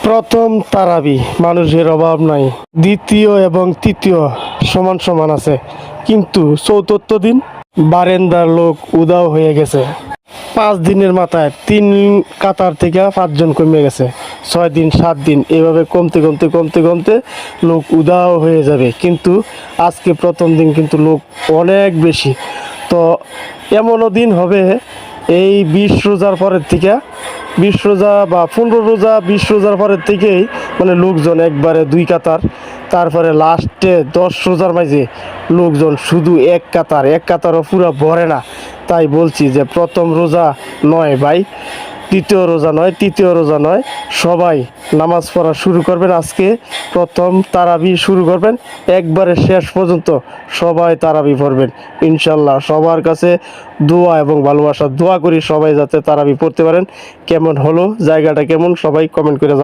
প্রথম তারাবি মানুষের অভাব নাই, দ্বিতীয় এবং তৃতীয় সমান সমান আছে, কিন্তু চতুর্থ দিন বারেন্দার লোক উদাও হয়ে গেছে। 5 দিনের মাথায় 3 কাতার থেকে 5 জন কমে গেছে। 6 দিন 7 দিন এভাবে কমতে কমতে কমতে কমতে লোক উদাও হয়ে যাবে, কিন্তু আজকে প্রথম দিন কিন্তু লোক অনেক বেশি। তো এমনও দিন হবে এই 20 রোজার পরের থেকে, 20 রোজা বা 15 রোজা 20 রোজার পরের থেকেই মানে লোকজন একবারে 2 কাতার, তারপরে লাস্টে 10 রোজার মাঝে লোকজন শুধু এক কাতারও পুরো ভরে না। তাই বলছি যে প্রথম রোজা নয় ভাই, দ্বিতীয় রোজা নয়, তৃতীয় রোজা নয়, সবাই নামাজ পড়া শুরু করবেন। আজকে প্রথম তারাবি শুরু করবেন, একবারে শেষ পর্যন্ত সবাই তারাবি পড়বেন ইনশাল্লাহ। সবার কাছে দোয়া এবং ভালোবাসা দোয়া করি সবাই যাতে তারাবি পড়তে পারেন। কেমন হলো, জায়গাটা কেমন, সবাই কমেন্ট করে